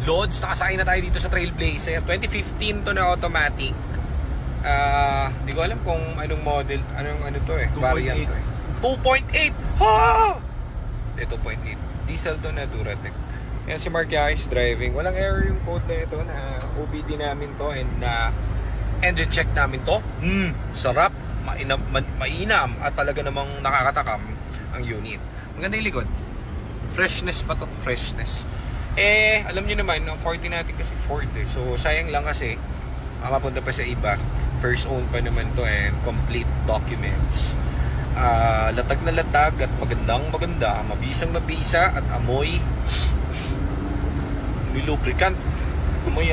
Lods, nakasakay na tayo dito sa Trailblazer. 2015 to na automatic. Hindi ko alam kung anong model, ano to eh, variant to eh. 2.8! Ha! 2.8. Diesel to na Duratec. Yan si Mark Yaris driving. Walang error yung code na ito na OBD namin to and engine check namin to. Sarap, mainam at talaga namang nakakatakam ang unit. Maganda yung likod. Freshness pa to, freshness. Alam niyo naman, ang 40 natin kasi Ford eh. So sayang lang kasi mapunta pa sa iba. First own pa naman to and complete documents. Latag na latag at maganda, mabisang mabisa at amoy lubricant, amoy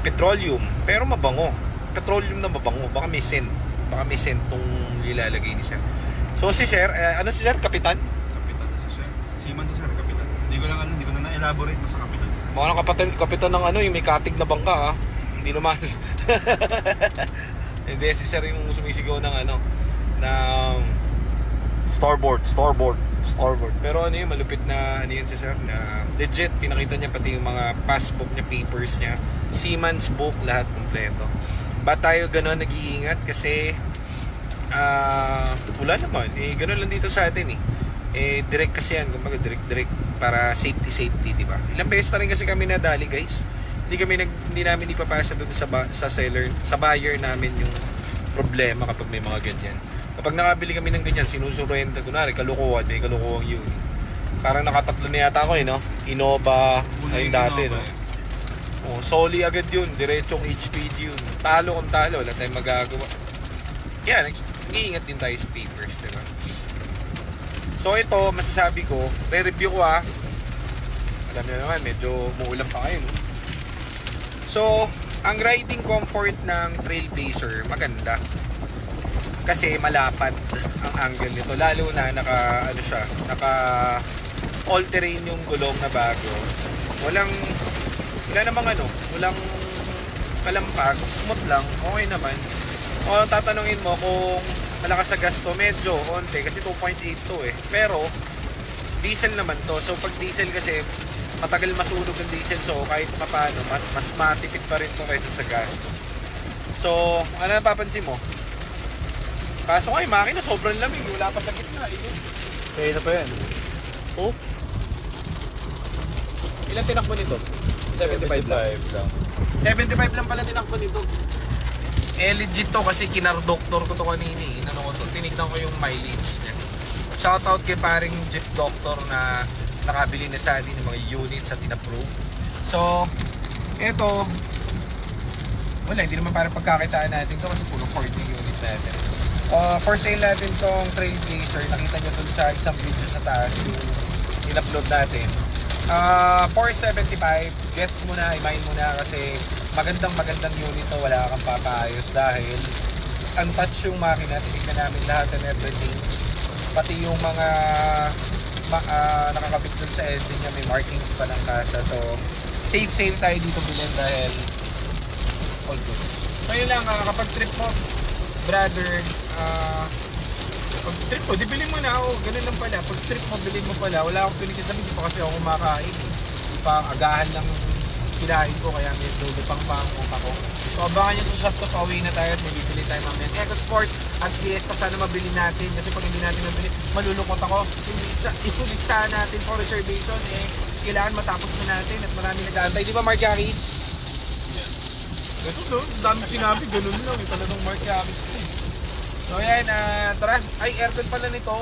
petroleum, pero mabango, petroleum na mabango, baka may scent tong ilalagay ni sir. So si sir, si sir? Kapitan si sir, seaman si sir, kapitan. Hindi ko na na-elaborate sa kapitan. Mga kapitan ng yung may katig na bangka ha. Hindi naman. Hindi, si sir yung sumisigaw ng ng starboard. Pero yung malupit na yun si sir na legit, pinakita niya pati yung mga passbook niya, papers niya, seaman's book, lahat kompleto. Ba't tayo gano'n nag-iingat? Kasi wala naman, gano'n lang dito sa atin direct kasi yan, kumbaga direct para safety, di ba? Ilang beses na rin kasi kami nadali guys. Hindi namin ipapasa doon sa seller, sa buyer namin yung problema kapag may mga ganyan. Kapag nakabili kami ng ganyan, sinusurrender, kunwari, kalukuhan yun. Parang nakatatlo na yata ako no? Innova, ayun dati, no? Soli agad yun, diretsong HPG yun. Talo kung talo, wala tayong magagawa. Kaya, nag-iingat din tayo sa papers, diba? So ito, masasabi ko, re-review ko alam nyo naman, medyo muulan pa kayo, no? So, ang riding comfort ng Trailblazer, maganda. Kasi malapad ang angle nito, lalo na naka all-terrain yung gulong na bago. Walang kalampag, smooth lang, okay naman. O tatanungin mo kung malakas sa gasto, medyo konti kasi 2.8 to pero diesel naman to. So pag diesel kasi matagal masunog ang diesel, so kahit paano mas matipid pa rin to kaysa sa gas. So ano napapansin mo? Kaso nga yung makina sobrang lamig, wala pa sa gitna. Kaya na pa yan. Oh? Ilan tinakbo nito? 75 lang. 75 lang pala tinakbo nito. Legit to kasi kinardoktor ko to kanina tinignan ko yung mileage niya. Shoutout kay paring Jeep Doctor na nakabili na sa atin ng mga units at in-approve. So, eto, wala, hindi naman parang pagkakitaan natin to kasi puro 40 units natin. For sale natin tong Trailblazer. Nakita nyo dun sa isang video sa taas yung in-upload natin. 475, gets mo na, i-mine mo na kasi magandang unit to, wala kang papaayos dahil untouched yung makina, tinignan namin lahat and everything, pati yung mga nakakabit dun sa engine niya, may markings pa ng kasa, so safe tayo dito bilhin dahil all good. So yun lang, kapag trip mo brother, pag trip mo, di bilhin mo na ganun lang pala, pag trip mo, bilhin mo pala, wala akong pinagsasabi, di pa kasi ako kumakain di pa agahan lang kinain ko, kaya medyo pang ako. So abangan nyo sa shop to, pauwi na tayo at may bibili tayo mamaya. EcoSport at Fiesta, sana mabili natin kasi pag hindi natin mabili, malulungkot ako. Isulistahan natin for reservation, kailangan matapos na natin at marami nag-aantay. Di ba Mark Yaris? Yes. Ganun no, dami sinabi, ganun lang, talagang Mark Yaris. So yan, tara. Ay, aircon pala nito.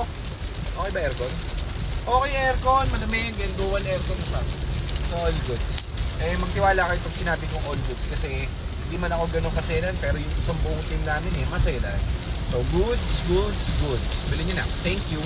Okay ba aircon? Okay aircon, malamig and dual aircon na siya. So all goods. Magtiwala kayo pag sinabi kong all goods kasi hindi man ako ganun kaselan pero yung isang buong team namin masaya. So goods. Bilhin nyo na. Thank you.